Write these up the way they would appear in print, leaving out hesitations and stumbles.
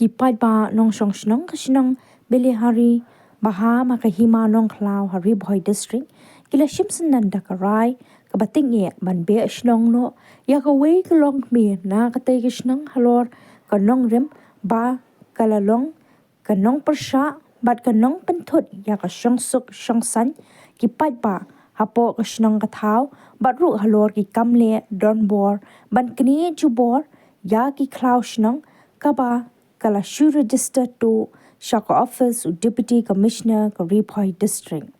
pat ba nong song snong kasnong bele hari baha makahima nong klau hari boy district kila shimson nanda karai kabating ye man be snong no ya ka we kalong mi na ka te kisnong halor kanong rem ba kalalong kanong persha bat kanong penthut ya ka shong suk shong san ki pat ba hapo kasnong kathau bat ru halor ki kamle don bor ban kni chu bor ya ki klau snong kaba kala shu register to Shaka Office u Deputy Commissioner ka Ripoy District.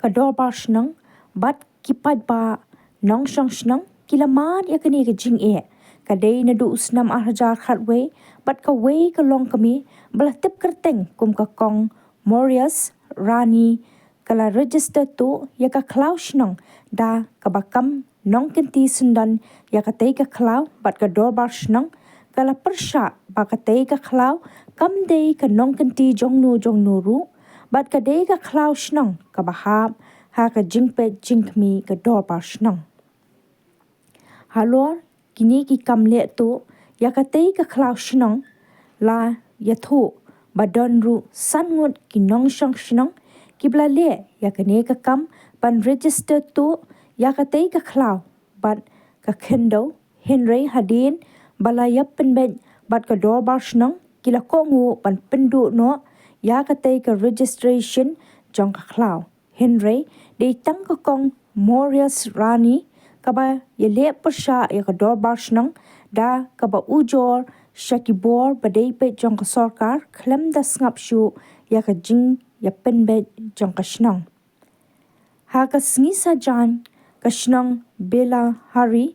Ka dorbar shnang bat kipat ba nong shang shnang kilaman ya kani ka jing e ka day na du usnam arhajar khatwe bat ka way ka long kami bala tip kerteng kum ka kong Morias Rani kala register to ya ka klau shnang da ka bakam nong kenti sundan ya ka tay ka klau bat ka dorbar shnang kala persha bakatay ka klau kam day ka nong kanti jongnu ru bat ka day ka klau shnang ka bahab ha ka jingpe jingmi ka dorbar shnang halor kini ki kamle tu ya ka tay ka klau shnang la ya thu badon ru sangut ki nong shang shnang ki blale ya ka ne ka kam ban register tu ya ka tay ka klau bat ka kendo Henry Hadin balaya penbet bat ka dorbar shnang kila ko ngu pan pendu no ya ka tay ka registration jong ka klau Henry de tang ka kong Morias Rani ka ba ye le persha ya ka dorbar shnang da ka ba ujor shakibor badai pe jong ka sarkar klem da ngap shu ya ka jing ya penbet jong ka shnang ha ka sngi sa jan ka shnang bela hari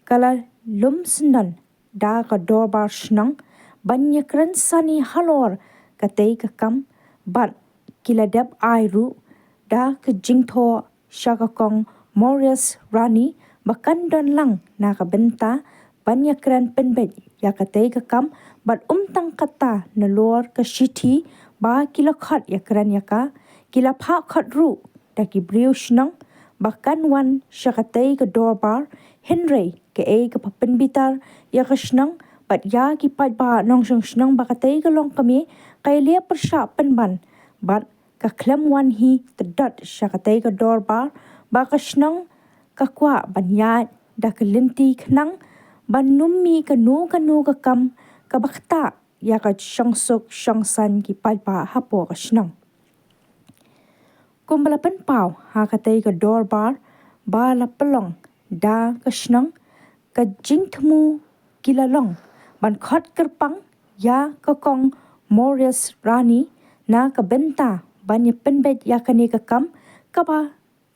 kala lum sundan da ka dorbar shnang banya kran sani halor ka tay ka kam bat kiladab airu da ka jingtho shaka kong Morias Rani bakan don lang na ka benta banya kran penbet ya ka tay ka kam bat umtang kata na lor ka shiti ba kila khat ya kran ya ka kila pha khat ru da ki briu shnang bakan wan shaka tay ka dorbar Henry ke ka papenbitar ya ka shnang bat ya ki pat ba nong shang shnang ba ka tay ka long kami kay le persha penban bat ka klem wan hi tedot shaka tay ka dorbar ba ka shnang ka kwa banyat da ka linti knang ban nummi ka nu ka kam ka bakta ya ka shang suk shang san ki pat ba hapo ka shnang kumbala pen pau ha ka tay ka dorbar ba la pelong da ka shnang ka jingthmu kilalong ban khot kerpang ya ka kong Morias Rani na ka benta ban ye penbet ya kani ka kam ka ba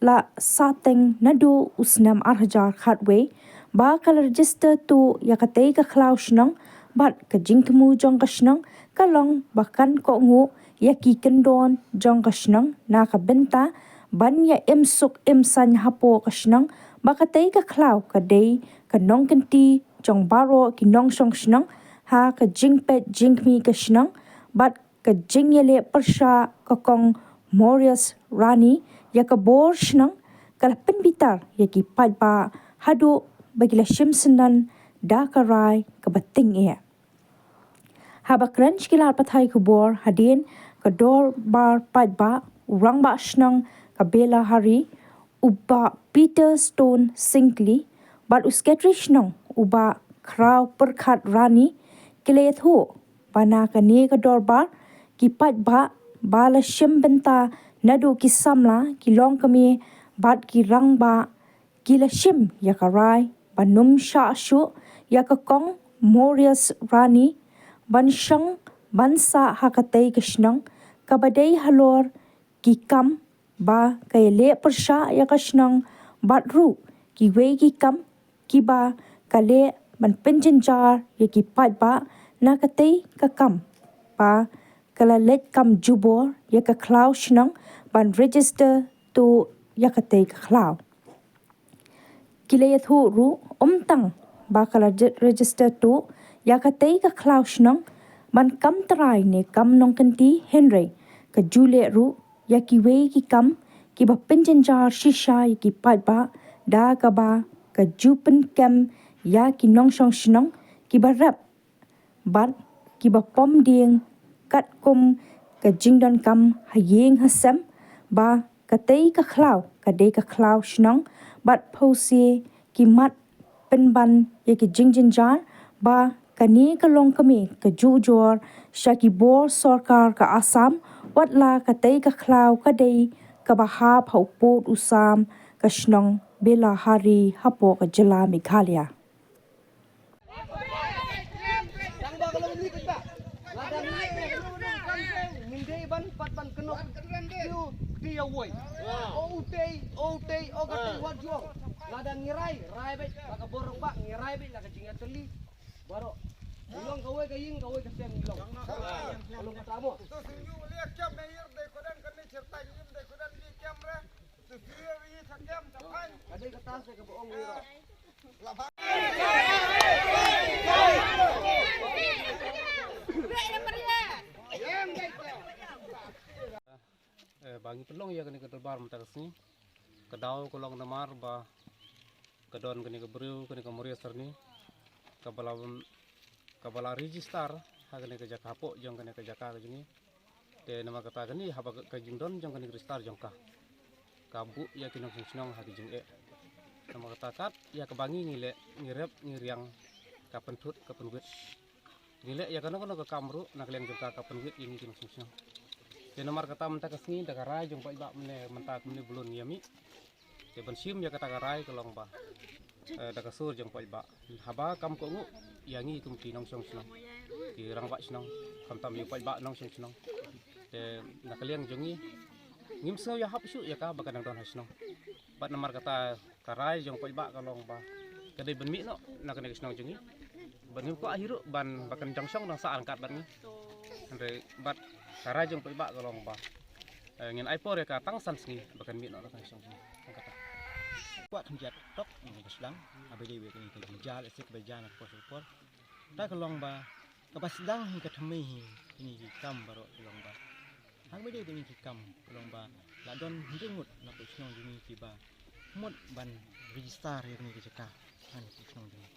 la sateng nadu usnam arhajar khatwe ba ka register tu ya ka tay ka klau shnang bat ka jingthmu jong ka shnang ka long bakan ko ngu ya ki kendon jong ka shnang na ka benta ban ya emsuk emsan hapo ka shnang ba ka tay ka klau ka day ka nong kenti jong baro ki nong shong shnang ha ka jingpet jingmi ka shnang bat ka jingyele persha ka kong Morias Rani ya ka bor shnang kala penbitar ya ki pat ba hadu bagila shimsunan da ka rai ka bating e haba crunch kilar pathai ku bor hadin ka dor bar pat ba urang ba shnang ka bela hari uba Peter Stone Sinkley bat usketri shnang uba krau perkhat Rani kilet ho bana ka ne ka dorbar ki pat ba bala shim benta nadu ki samla ki long kami bat ki rang ba kila shim ya ka rai banum sha shu ya ka kong Morias Rani ban shang ban sa hakatay ka shnang kabadai halor ki kam ba kay le persha ya ka shnang bat ru ki we ki kam ki ba kale ban penjenjar ya ki pat ba na katay ka kam pa kala let kam jubor ya ka klau shnang ban register to ya katay ka klau kilayat hu ru tang ba kala register to ya katay ka klau shnang ban kam taray ne kam nong kanti Henry ka jule ru ya ki we ki kam ki ba penjenjar shisha ya ki pat ba da ka ba ka jupen kam ya ki nong shong shnang ki ba rap bat ki ba pom ding kat kum ka jingdon kam hayeng hasam ba katei ka khlau ka de ka khlau shnong bat phosi ki mat penban ye ki jingjin jar ba kani ka long kami ka jujor shaki bor sarkar ka asam watla katei ka khlau ka dei ka baha phau pot usam ka shnong bela hari hapo ka jela Meghalaya. Ladang ngirai, rai bet, laka borong bak, ngirai bet, laka cingat teli, baru ilong kawai kaying kawai kesem ilong. Ilong katamu. So sinyu lihat jam nair deh kodan kan ni cerita nyim deh kodan di kamera. Sesuai ini sakam capai. Ada kata saya ke bohong ngira. Bagi pelong ya kini ketebar mentasni, kedau kolong namar ba, kedon kini kebriu kini kemuria serni, kabala register, kini kejak hapok jong kini kejak kini, de nama kata kini haba kejindon jong kini register jong kabu ya kini fungsional hagi jong nama kata kat ya kebangi ngirep ngiriang kapentut kapenwit, ngilek ya karena ke kamru nak liang jong kapenwit ini kini fungsional. Jadi nomor kata mentak kesini dah karai jong pak ibak mentak mene belum yami. Jadi bensim ya kata karai kelong ba. Dah kasur jong pak ibak. Haba kam ko ngu yangi kum ti nong song senong. Di rang pak senong. Kam tam yu pak ibak nong song senong. Jadi nak liang jongi ngim snow ya hap su ya ka bakan don hasnong. Pat nomor kata karai jong pak ibak kelong ba. Kadai ben mi no nak kena senong jongi. Ben ko ahiru ban bakan jongsong nang sa angkat ban ni. Andre bat karai jong pak kolong ba ngin iPod ya ka tang sans ni bakan mi no kan song kata kuat kan jat tok ni ka sedang abdi we ni ka jal esik bejana por ta kolong ba ka basdang hi ka thami hi ni ki kam baro kolong ba hang bedi ni ki kam kolong ba la don hingut na ko snong ni ki ba mut ban register ya ni ki jaka han ki snong ni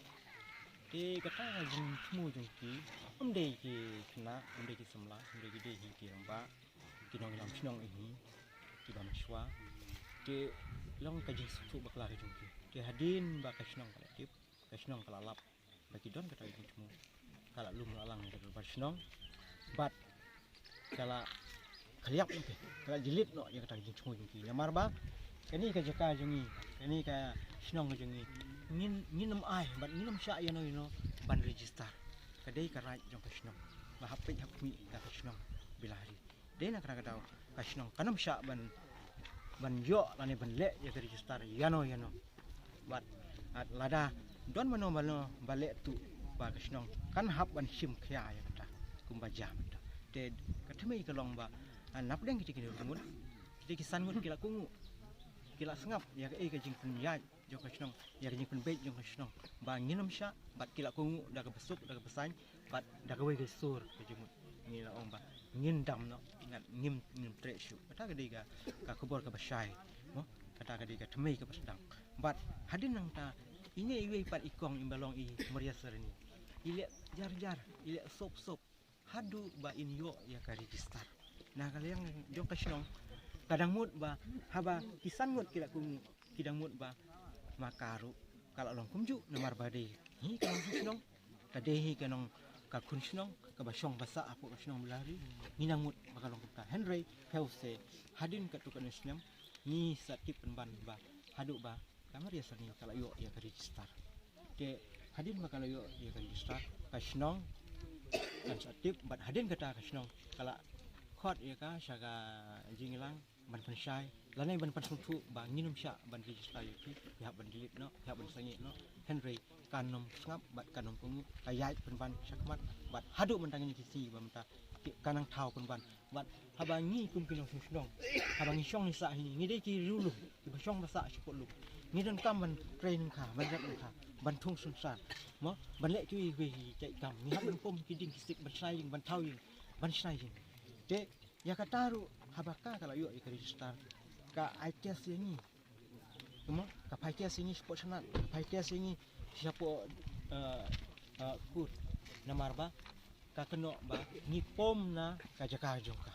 ti kata jing mu jing ki amde ki kena amde ki semla amde ki de hi ki ramba ki nong lam snong ini ki ba mashwa ki long ka jing su bakla ki jing ki hadin ba ka snong kala tip ka snong kala lap ba ki don kata jing mu kala lum lalang ka ba snong bat kala khaliap ni kala jilit no ya kata jing mu jing ki namar ba kani ka jaka jing kani ka snong jing ngin nam ai bat ngin nam sha ya no ban register kadai ka raj jong ka snong ba hapit hapmi ka snong bilari dei na kra daw ka snong kanam sha ban yo lane ban le ya ka register yano bat at lada don mano bale tu ba ka snong kan hap ban sim khya ya kata kumba jam te ka thmei ka long ba nap deng ki ki rumut ki san ngut ki la kungu kila sengap ya ka jing pun ya jong ka snong ya jing pun bait jong ka snong ba nginam sha bat kila kungu da ka besuk da ka besan bat da ka wei ka sur ka jimut ni la ong ba ngin dam no ngat ngim tre shu kata ka diga ka kubor ka basai mo kata ka diga thmei ka basdang bat hadin nang ta ini iwe pat ikong imbalong i maria serni ile jar ile sop hadu ba in yo ya ka register na kalian jong ka snong kadang mut ba haba kisan mut kila kungu kidang mut ba makaru kalau long kumju namar bade hi kanong snong kadehi kanong ka kun snong ka basong basa apo ka snong belari nginang mut makalong ka Henry Pelse hadin ka tukan snong ni satip penban ba hadu ba kamar ya sani kala yo ya ka register de hadin makala yo ya ka register ka snong kan satip bat hadin kata ka snong kala khot ya ka syaga jingilang ban pensai lanai ban pansungtu ba nginum sya ban register yuki ya ban dilit no ya ban sangi no Henry kanom ngap bat kanom pungu kayai penban syakmat bat hadu mentangin kisi ba menta kanang thau penban bat habangi kum kinong sungdong habangi syong ni sa hi ngide ki rulu ki basong basa syukut lu ngidon kam ban training kha ban rat kha ban thung sunsa mo ban le ki we cai kam ni hab ban pom kiding kisik ban sai ban thau ban sai de ya kataru habaka kalau yuk ikut register ka ITS ini cuma ka ITS ini sport sanat ITS ini siapa kut namar ba ka keno ba ni pom na ka jaka jong ka